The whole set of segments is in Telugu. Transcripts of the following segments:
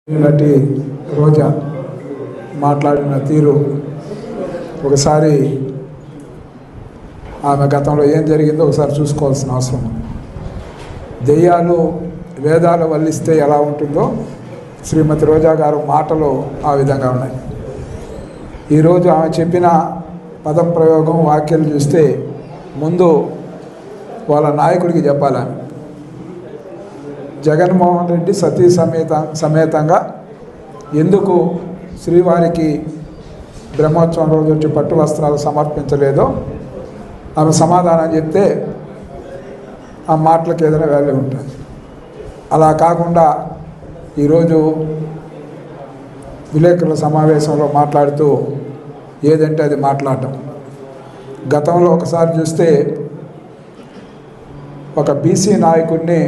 నటి రోజా మాట్లాడిన తీరు ఒకసారి ఆమె గతంలో ఏం జరిగిందో ఒకసారి చూసుకోవాల్సిన అవసరం. దెయ్యాలు వేదాలు వల్లిస్తే ఎలా ఉంటుందో శ్రీమతి రోజా గారు మాటలు ఆ విధంగా ఉన్నాయి. ఈరోజు ఆమె చెప్పిన పదప్రయోగం వాక్యాలు చూస్తే ముందు వాళ్ళ నాయకుడికి చెప్పాలని, జగన్మోహన్ రెడ్డి సతీ సమేతంగా ఎందుకు శ్రీవారికి బ్రహ్మోత్సవం రోజు వచ్చి పట్టు వస్త్రాలు సమర్పించలేదో ఆమె సమాధానం చెప్తే ఆ మాటలకు ఏదైనా వాల్యూ ఉంటుంది. అలా కాకుండా ఈరోజు విలేకరుల సమావేశంలో మాట్లాడుతూ ఏదంటే అది మాట్లాడటం. గతంలో ఒకసారి చూస్తే ఒక బీసీ నాయకుడిని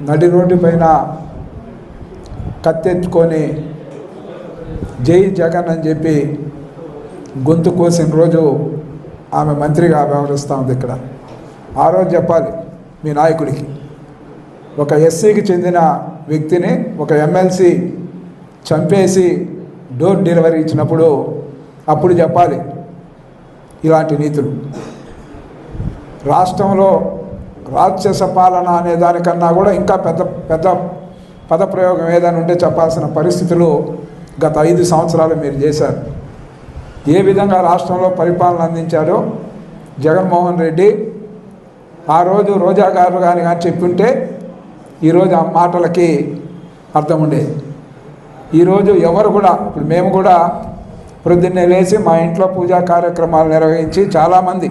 నడి రోడ్డు పైన కత్తెత్తుకొని జై జగన్ అని చెప్పి గొంతు కోసిన రోజు ఆమె మంత్రిగా వ్యవహరిస్తూ ఉంది. ఇక్కడ ఆ రోజు చెప్పాలి మీ నాయకుడికి, ఒక ఎస్సీకి చెందిన వ్యక్తిని ఒక ఎమ్మెల్సీ చంపేసి డోర్ డెలివరీ ఇచ్చినప్పుడు అప్పుడు చెప్పాలి ఇలాంటి నీతులు. రాష్ట్రంలో రాక్షస పాలన అనే దానికన్నా కూడా ఇంకా పెద్ద పదప్రయోగం ఏదైనా ఉంటే చెప్పాల్సిన పరిస్థితులు గత 5 సంవత్సరాలు మీరు చేశారు. ఏ విధంగా రాష్ట్రంలో పరిపాలన అందించాడో జగన్మోహన్ రెడ్డి ఆ రోజు రోజా గారు కానీ చెప్పుంటే ఈరోజు ఆ మాటలకి అర్థం ఉండేది. ఈరోజు ఎవరు కూడా, ఇప్పుడు మేము కూడా ప్రొద్దున్నే లేచి మా ఇంట్లో పూజా కార్యక్రమాలు నిర్వహించి చాలామంది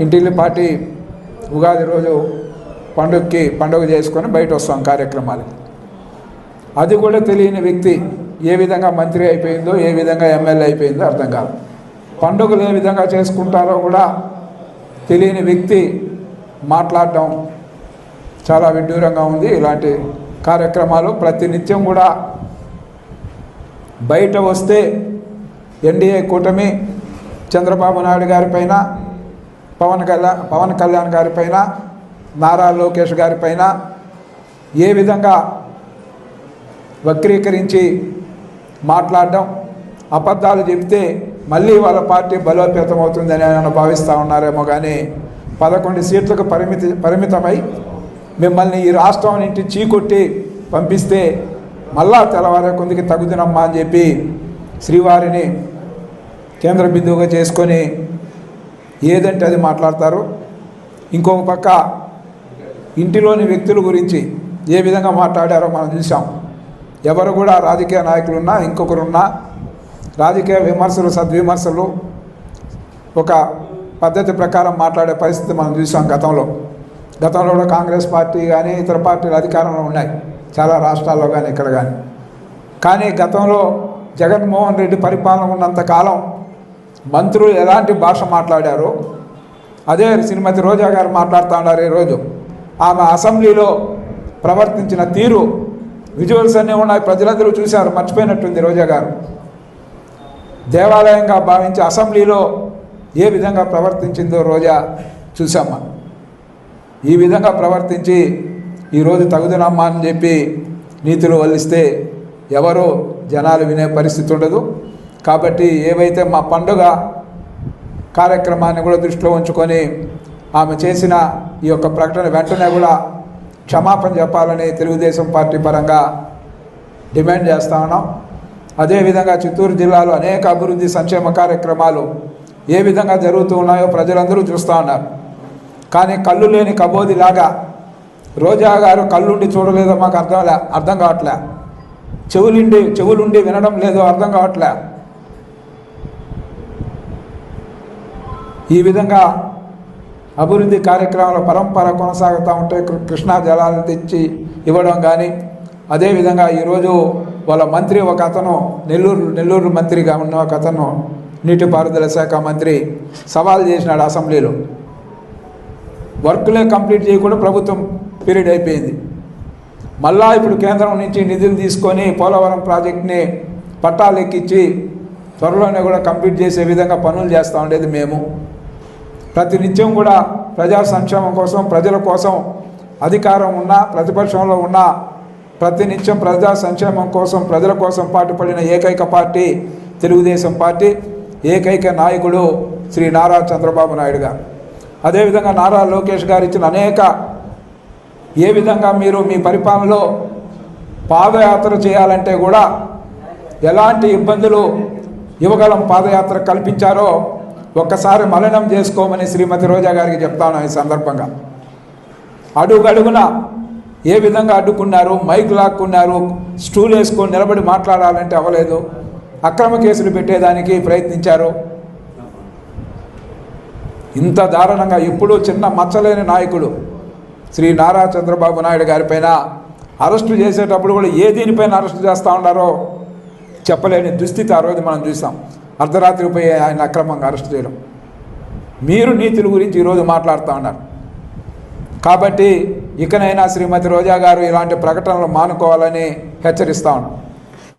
ఇంటిల్లి పార్టీ ఉగాది రోజు పండుగ చేసుకొని బయట వస్తాం కార్యక్రమాలకి. అది కూడా తెలియని వ్యక్తి ఏ విధంగా మంత్రి అయిపోయిందో, ఏ విధంగా ఎమ్మెల్యే అయిపోయిందో అర్థం కాదు. పండుగలు ఏ విధంగా చేసుకుంటారో కూడా తెలియని వ్యక్తి మాట్లాడటం చాలా విడ్డూరంగా ఉంది. ఇలాంటి కార్యక్రమాలు ప్రతినిత్యం కూడా బయట వస్తే ఎన్డీఏ కూటమి చంద్రబాబు నాయుడు గారిపైన, పవన్ కళ్యాణ్ గారిపైన, నారా లోకేష్ గారిపైన ఏ విధంగా వక్రీకరించి మాట్లాడడం, అబద్ధాలు చెప్తే మళ్ళీ వాళ్ళ పార్టీ బలోపేతం అవుతుందని ఆయన భావిస్తూ ఉన్నారేమో. కానీ 11 సీట్లకు పరిమితమై మిమ్మల్ని ఈ రాష్ట్రం నుండి చీకొట్టి పంపిస్తే మళ్ళా తెల్లవారే కొందికి తగుదినమ్మా అని చెప్పి శ్రీవారిని కేంద్ర బిందువుగా చేసుకొని ఏదంటే అది మాట్లాడతారు. ఇంకొక పక్క ఇంటిలోని వ్యక్తుల గురించి ఏ విధంగా మాట్లాడారో మనం చూసాం. ఎవరు కూడా రాజకీయ నాయకులున్నా ఇంకొకరున్నా రాజకీయ విమర్శలు సద్విమర్శలు ఒక పద్ధతి ప్రకారం మాట్లాడే పరిస్థితి మనం చూసాం. గతంలో కూడా కాంగ్రెస్ పార్టీ కానీ ఇతర పార్టీలు అధికారంలో ఉన్నాయి చాలా రాష్ట్రాల్లో కానీ ఇక్కడ కానీ గతంలో జగన్మోహన్ రెడ్డి పరిపాలన ఉన్నంతకాలం మంత్రులు ఎలాంటి భాష మాట్లాడారో అదే శ్రీమతి రోజా గారు మాట్లాడుతూ ఉన్నారు. ఈరోజు ఆమె అసెంబ్లీలో ప్రవర్తించిన తీరు విజువల్స్ అన్నీ ఉన్నాయి, ప్రజలందరూ చూశారు. మర్చిపోయినట్టుంది రోజా గారు. దేవాలయంగా భావించి అసెంబ్లీలో ఏ విధంగా ప్రవర్తించిందో రోజా చూసామా. ఈ విధంగా ప్రవర్తించి ఈరోజు తగుదనమ్మా అని చెప్పి నీతులు వల్లిస్తే ఎవరు జనాలు వినే పరిస్థితి ఉండదు. కాబట్టి ఏవైతే మా పండుగ కార్యక్రమాన్ని కూడా దృష్టిలో ఉంచుకొని ఆమె చేసిన ఈ యొక్క ప్రకటన వెంటనే కూడా క్షమాపణ చెప్పాలని తెలుగుదేశం పార్టీ పరంగా డిమాండ్ చేస్తూ ఉన్నాం. అదేవిధంగా చిత్తూరు జిల్లాలో అనేక అభివృద్ధి సంక్షేమ కార్యక్రమాలు ఏ విధంగా జరుగుతూ ఉన్నాయో ప్రజలందరూ చూస్తూ ఉన్నారు. కానీ కళ్ళు లేని కబోదిలాగా రోజా గారు కళ్ళుండి చూడలేదో మాకు అర్థం కావట్లే, చెవులుండి వినడం లేదో అర్థం కావట్లే. ఈ విధంగా అభివృద్ధి కార్యక్రమాల పరంపర కొనసాగుతూ ఉంటే కృష్ణా జలాలను తెచ్చి ఇవ్వడం కానీ, అదేవిధంగా ఈరోజు వాళ్ళ మంత్రి ఒక అతను నెల్లూరు మంత్రిగా ఉన్న ఒక అతను నీటిపారుదల శాఖ మంత్రి సవాల్ చేసినాడు అసెంబ్లీలో. వర్క్లే కంప్లీట్ చేయకుండా ప్రభుత్వం పీరియడ్ అయిపోయింది. మళ్ళా ఇప్పుడు కేంద్రం నుంచి నిధులు తీసుకొని పోలవరం ప్రాజెక్ట్ని పట్టాలు ఎక్కించి త్వరలోనే కూడా కంప్లీట్ చేసే విధంగా పనులు చేస్తూ ఉండేది మేము. ప్రతినిత్యం కూడా ప్రజా సంక్షేమం కోసం, ప్రజల కోసం అధికారం ఉన్నా ప్రతిపక్షంలో ఉన్నా ప్రతినిత్యం ప్రజా సంక్షేమం కోసం ప్రజల కోసం పాటుపడిన ఏకైక పార్టీ తెలుగుదేశం పార్టీ, ఏకైక నాయకుడు శ్రీ నారా చంద్రబాబు నాయుడు గారు. అదేవిధంగా నారా లోకేష్ గారు ఇచ్చిన అనేక, ఏ విధంగా మీరు మీ పరిపాలనలో పాదయాత్ర చేయాలంటే కూడా ఎలాంటి ఇబ్బందులు యువగలం పాదయాత్ర కల్పించారో ఒక్కసారి మననం చేసుకోమని శ్రీమతి రోజా గారికి చెప్తాను. ఈ సందర్భంగా అడుగడుగున ఏ విధంగా అడ్డుకున్నారు, మైక్ లాక్కున్నారు, స్టూల్ వేసుకొని నిలబడి మాట్లాడాలంటే అవ్వలేదు, అక్రమ కేసులు పెట్టేదానికి ప్రయత్నించారు. ఇంత దారుణంగా ఎప్పుడూ చిన్న మచ్చలేని నాయకుడు శ్రీ నారా చంద్రబాబు నాయుడు గారిపైన అరెస్టు చేసేటప్పుడు కూడా ఏ దీనిపైన అరెస్టు చేస్తూ ఉన్నారో చెప్పలేని దుస్థితి ఆ రోజు మనం చూసాం. అర్ధరాత్రి పోయి ఆయన అక్రమంగా అరెస్ట్ చేయడం. మీరు నీతుల గురించి ఈరోజు మాట్లాడుతూ ఉన్నారు. కాబట్టి ఇకనైనా శ్రీమతి రోజా గారు ఇలాంటి ప్రకటనలు మానుకోవాలని హెచ్చరిస్తూ ఉన్నాం.